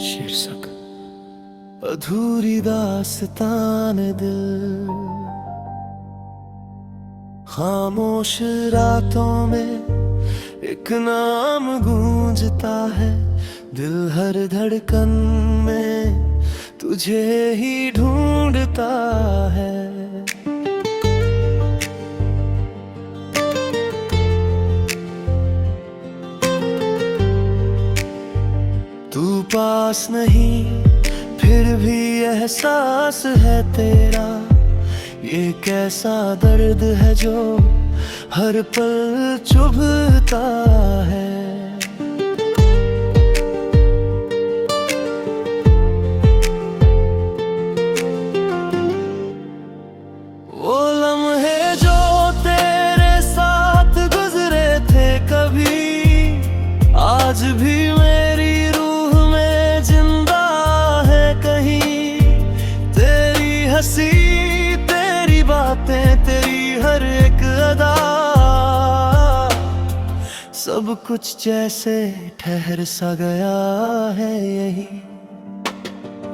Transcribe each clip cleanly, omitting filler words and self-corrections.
शीर्षक अधूरी दास्तान दिल। खामोश रातों में एक नाम गूंजता है, दिल हर धड़कन में तुझे ही ढूंढता है। तू पास नहीं फिर भी एहसास है तेरा, ये कैसा दर्द है जो हर पल चुभता है। वो लम्हे जो तेरे साथ गुजरे थे कभी, आज भी मेरी रूह में जिंदा है कहीं। तेरी हंसी, तेरी बातें, तेरी हर एक अदा, सब कुछ जैसे ठहर सा गया है यही।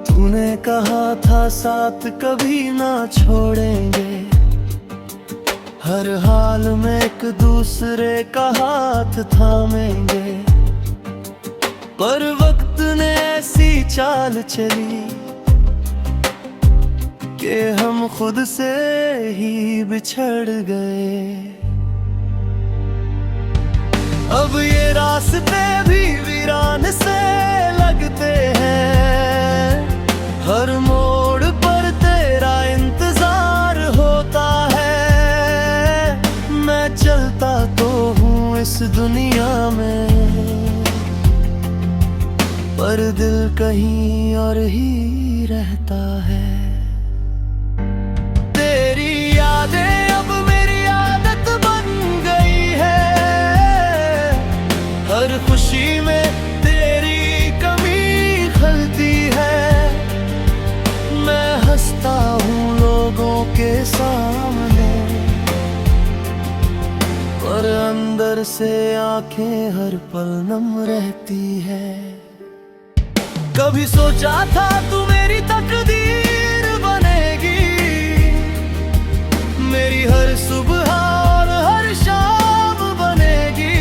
तूने कहा था साथ कभी ना छोड़ेंगे, हर हाल में एक दूसरे का हाथ थामेंगे। पर वक्त ने ऐसी चाल चली कि हम खुद से ही बिछड़ गए। अब ये रास्ते भी वीरान से लगते हैं, हर मोड़ पर तेरा इंतजार होता है। मैं चलता तो हूँ इस दुनिया में, पर दिल कहीं और ही रहता है। तेरी यादें अब मेरी आदत बन गई है, हर खुशी में तेरी कमी खलती है। मैं हंसता हूँ लोगों के सामने, पर अंदर से आंखें हर पल नम रहती है। कभी सोचा था तू मेरी तकदीर बनेगी, मेरी हर सुबह और हर शाम बनेगी।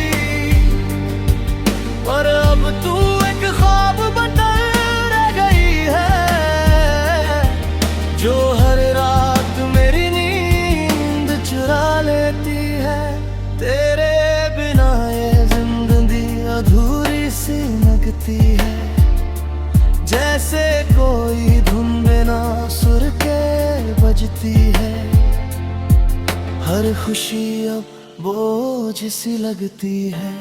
पर अब तू एक ख्वाब बनकर रह गई है, जो हर रात मेरी नींद चुरा लेती है। तेरे बिना ये जिंदगी अधूरी सी लगती है, जैसे कोई धुन बिना सुर के बजती है। हर खुशी अब बोझ सी लगती है,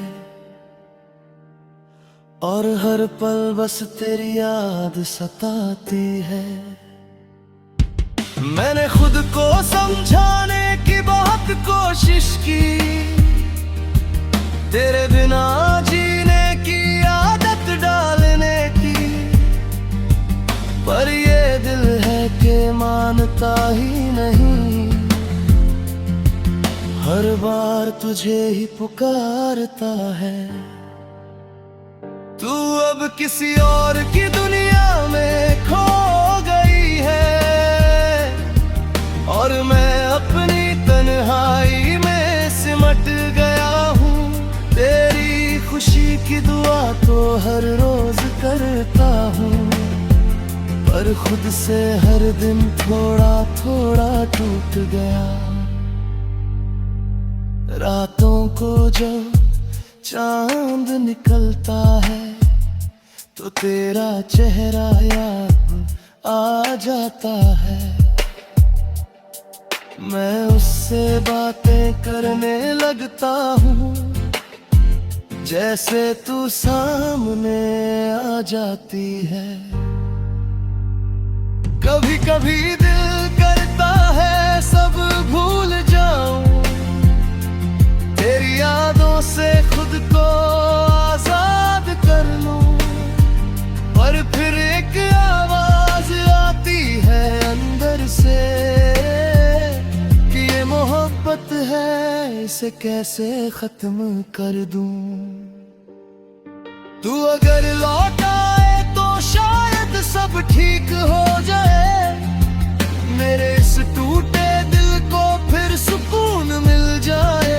और हर पल बस तेरी याद सताती है। मैंने खुद को समझाने की बहुत कोशिश की, तेरे बिना जीने की आदत डालने की। पर ये दिल है कि मानता ही नहीं, हर बार तुझे ही पुकारता है। तू अब किसी और की दुनिया में खो गई है, और मैं अपनी तन्हाई में सिमट गया हूँ। तेरी खुशी की दुआ तो हर रोज करता हूँ, पर खुद से हर दिन थोड़ा थोड़ा टूट गया। रातों को जब चांद निकलता है, तो तेरा चेहरा याद आ जाता है। मैं उससे बातें करने लगता हूँ, जैसे तू सामने आ जाती है। कभी कभी दिल करता है सब भूल जाऊं, तेरी यादों से खुद को आजाद कर लूं। पर फिर एक आवाज आती है अंदर से कि ये मोहब्बत है, इसे कैसे खत्म कर दूं। तू अगर लौट आए तो सब ठीक हो जाए, मेरे इस टूटे दिल को फिर सुकून मिल जाए।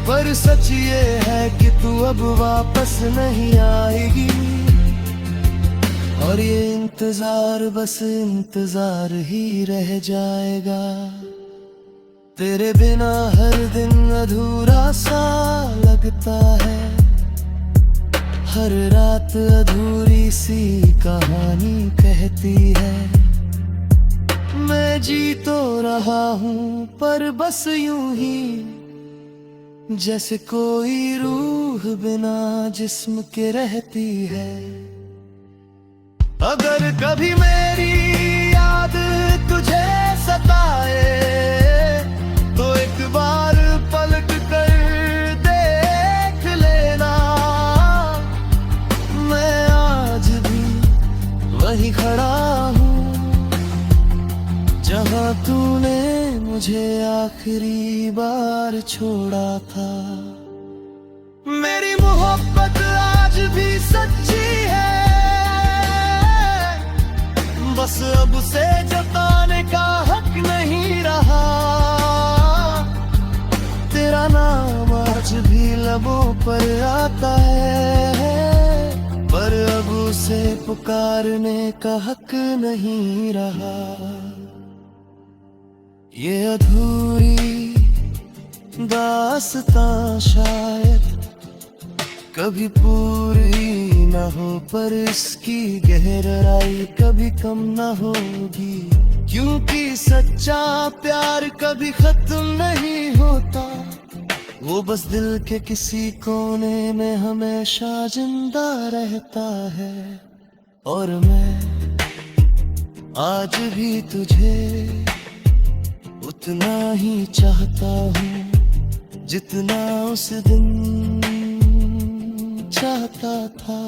पर सच ये है कि तू अब वापस नहीं आएगी, और ये इंतजार बस इंतजार ही रह जाएगा। तेरे बिना हर दिन अधूरा सा लगता है, हर रात अधूरी सी कहानी कहती है। मैं जी तो रहा हूँ पर बस यूं ही, जैसे कोई रूह बिना जिस्म के रहती है। अगर कभी मेरी याद तुझे सताए, तो एक बार पलट कर देख लेना। मैं आज भी वही खड़ा हूँ, जहाँ तूने मुझे आखिरी बार छोड़ा था। मेरी मोहब्बत आज भी सच्ची है, बस अब उसे जताने का हक नहीं रहा। तेरा नाम आज भी लबों पर आता है, पर अब उसे पुकारने का हक नहीं रहा। ये अधूरी दास्तां शायद कभी पूरी न हो, पर इसकी गहराई कभी कम न होगी। क्योंकि सच्चा प्यार कभी खत्म नहीं होता, वो बस दिल के किसी कोने में हमेशा जिंदा रहता है। और मैं आज भी तुझे उतना ही चाहता हूँ, जितना उस दिन चाहता था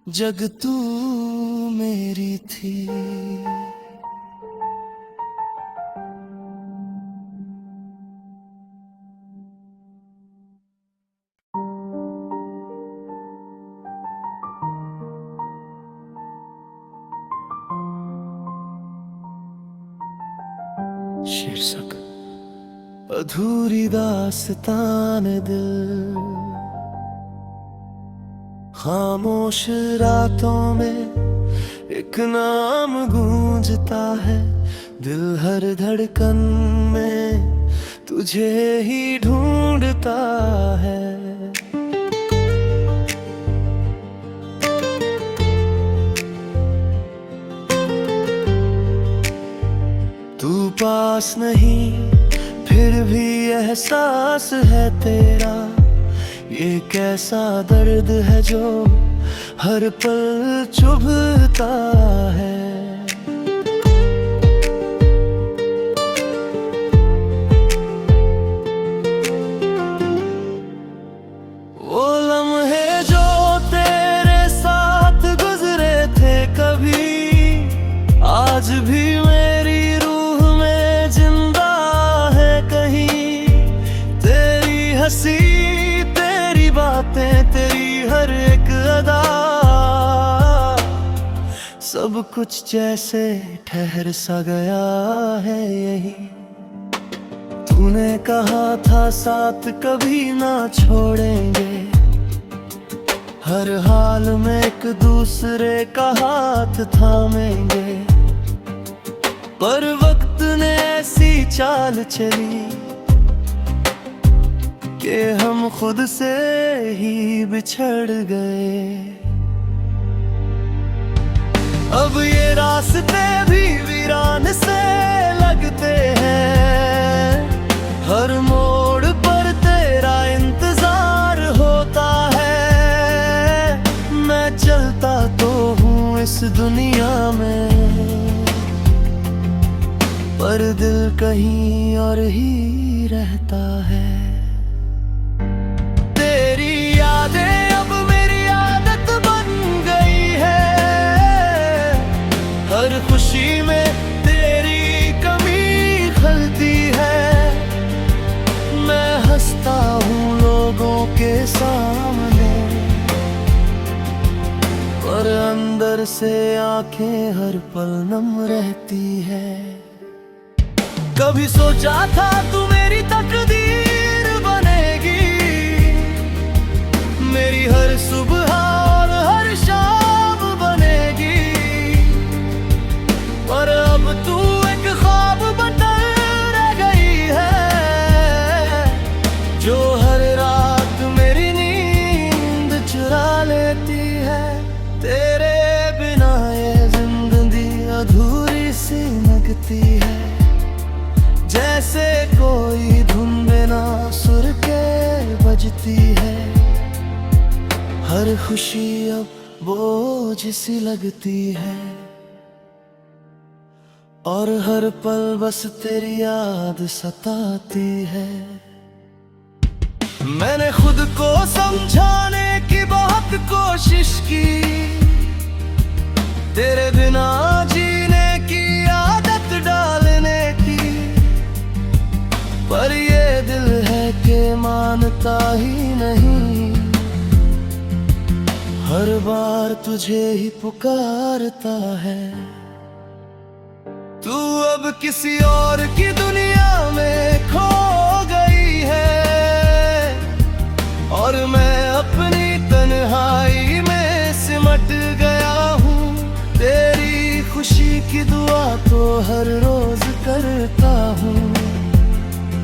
जग तू मेरी थी। शीर्षक अधूरी दास्तान दिल। खामोश रातों में एक नाम गूंजता है, दिल हर धड़कन में तुझे ही ढूंढता है। तू पास नहीं फिर भी एहसास है तेरा, ये कैसा दर्द है जो हर पल चुभता है। वो लम्हे जो तेरे साथ गुजरे थे कभी, आज भी मेरी रूह में जिंदा है कहीं। तेरी हंसी, बातें, तेरी हर एक अदा, सब कुछ जैसे ठहर सा गया है यही। तूने कहा था साथ कभी ना छोड़ेंगे, हर हाल में एक दूसरे का हाथ थामेंगे। पर वक्त ने ऐसी चाल चली कि हम खुद से ही बिछड़ गए। अब ये रास्ते भी वीरान से लगते हैं, हर मोड़ पर तेरा इंतजार होता है। मैं चलता तो हूँ इस दुनिया में, पर दिल कहीं और ही रहता है। अब मेरी आदत बन गई है, हर खुशी में तेरी कमी खलती है। मैं हंसता हूँ लोगों के सामने, पर से आंखें हर पल नम रहती है। कभी सोचा था तू मेरी तकदीर बनेगी, मेरी हर सुबह और हर शाम बनेगी, पर अब तू एक ख्वाब बनकर रह गई है, जो हर रात मेरी नींद चुरा लेती है। तेरे बिना ये जिंदगी अधूरी सी लगती है, जैसे कोई धुन बिना सुर के बजती है। हर खुशी अब बोझ सी लगती है, और हर पल बस तेरी याद सताती है। मैंने खुद को समझाने की बहुत कोशिश की, तेरे बिना जीने की आदत डालने की, पर ये दिल है कि मानता ही नहीं। हर बार तुझे ही पुकारता है। तू अब किसी और की दुनिया में खो गई है, और मैं अपनी तन्हाई में सिमट गया हूँ। तेरी खुशी की दुआ तो हर रोज करता हूँ,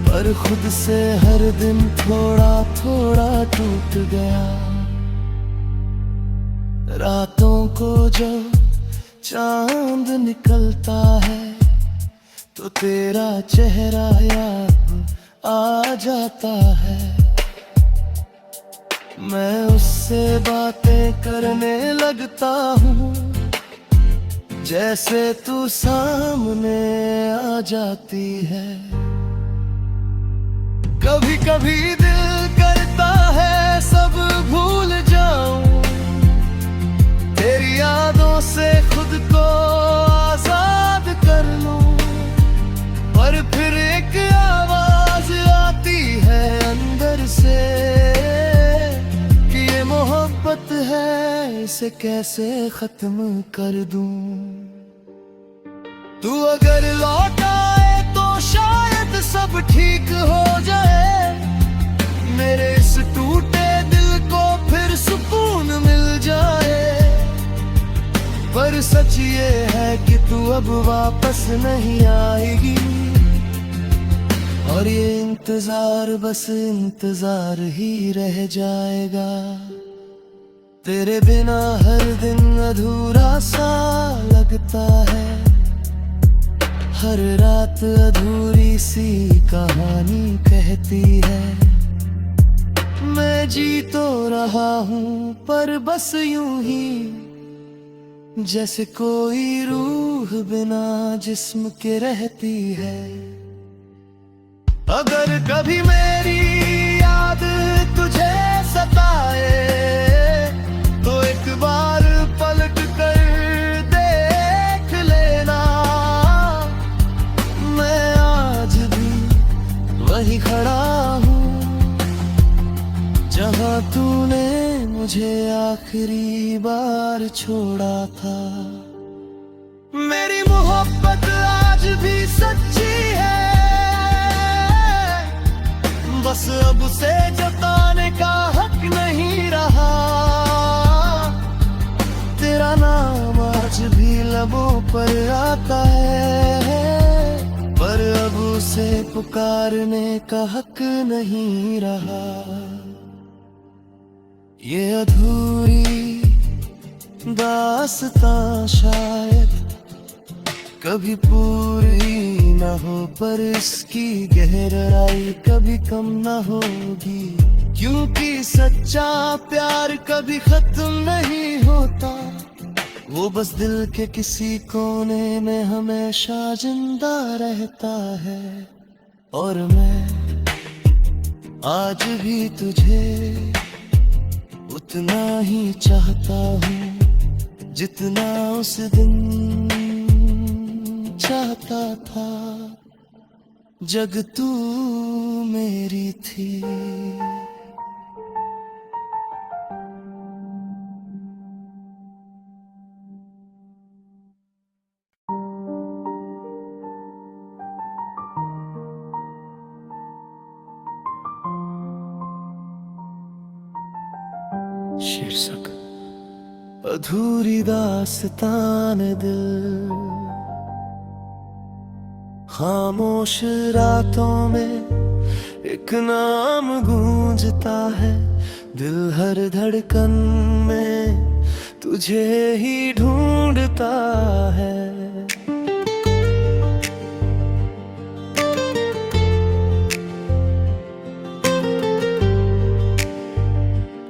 पर खुद से हर दिन थोड़ा थोड़ा टूट गया। रातों को जब चांद निकलता है, तो तेरा चेहरा याद आ जाता है। मैं उससे बातें करने लगता हूँ, जैसे तू सामने आ जाती है। कभी कभी दिल करता है सब भूल जाऊं, तेरी यादों से खुद को आजाद कर लूं, पर फिर एक आवाज आती है अंदर से कि ये मोहब्बत है, इसे कैसे खत्म कर दूं। तू अगर लौट आए तो शायद सब ठीक हो जाए, मेरे इस टूटे दिल को फिर सुकून मिल जाए। पर सच ये है कि तू अब वापस नहीं आएगी, और ये इंतजार बस इंतजार ही रह जाएगा। तेरे बिना हर दिन अधूरा सा लगता है, हर रात अधूरी सी कहानी कहती है। मैं जी तो रहा हूँ पर बस यूं ही, जैसे कोई रूह बिना जिस्म के रहती है। अगर कभी मेरी याद तुझे सताए, तो एक बार पलट कर देख लेना। मैं आज भी वही खड़ा हूँ, जहाँ तूने मुझे आखिरी बार छोड़ा था। मेरी मोहब्बत आज भी सच्ची है, बस अब उसे जताने का हक नहीं रहा। तेरा नाम आज भी लबों पर आता है, पर अब उसे पुकारने का हक नहीं रहा। ये अधूरी दास्तां शायद कभी पूरी न हो, पर इसकी गहराई कभी कम न होगी। क्योंकि सच्चा प्यार कभी खत्म नहीं होता, वो बस दिल के किसी कोने में हमेशा जिंदा रहता है। और मैं आज भी तुझे उतना ही चाहता हूँ, जितना उस दिन चाहता था जग तू मेरी थी। शीर्षक अधूरी दास्तान दिल। खामोश रातों में एक नाम गूंजता है, दिल हर धड़कन में तुझे ही ढूंढता है।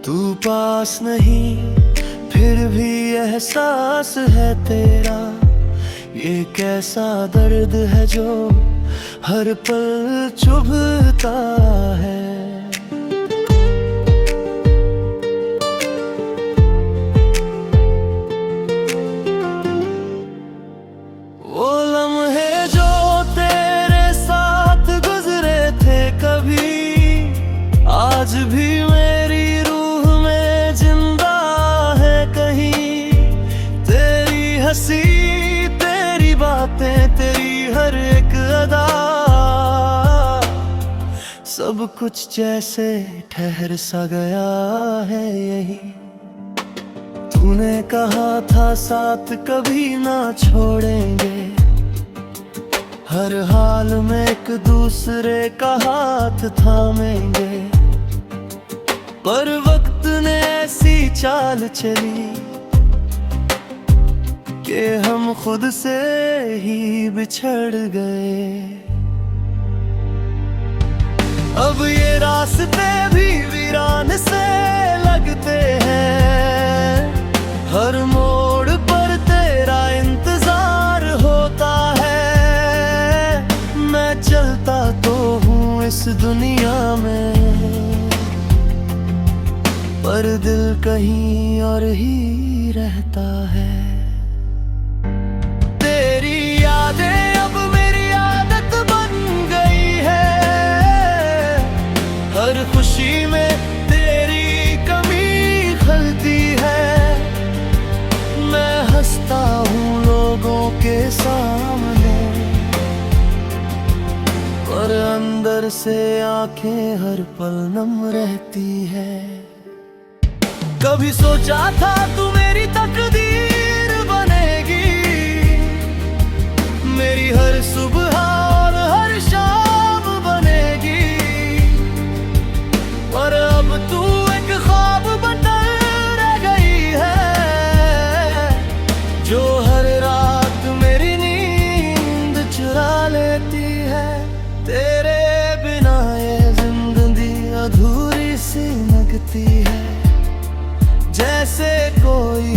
तू पास नहीं फिर भी एहसास है तेरा, ये कैसा दर्द है जो हर पल चुभता है। वो लम्हे जो तेरे साथ गुजरे थे कभी, आज भी मेरी रूह में जिंदा है कहीं। तेरी हंसी, तेरी बातें, तेरी हर एक अदा, सब कुछ जैसे ठहर सा गया है यही। तूने कहा था साथ कभी ना छोड़ेंगे, हर हाल में एक दूसरे का हाथ थामेंगे। पर वक्त ने ऐसी चाल चली कि हम खुद से ही बिछड़ गए। अब ये रास्ते भी वीरान से लगते हैं, हर मोड़ पर तेरा इंतजार होता है। मैं चलता तो हूँ इस दुनिया में, पर दिल कहीं और ही रहता है। तेरी यादें अब मेरी आदत बन गई है, हर खुशी में तेरी कमी खलती है। मैं हंसता हूँ लोगों के सामने, पर अंदर से आंखें हर पल नम रहती है। कभी सोचा था तू मेरी तकदीर बनेगी, मेरी हर सुबह और हर शाम बनेगी। पर अब तू एक ख्वाब बनकर रह गई है, जो हर रात मेरी नींद चुरा लेती है। तेरे बिना ये जिंदगी अधूरी सी लगती है, जैसे कोई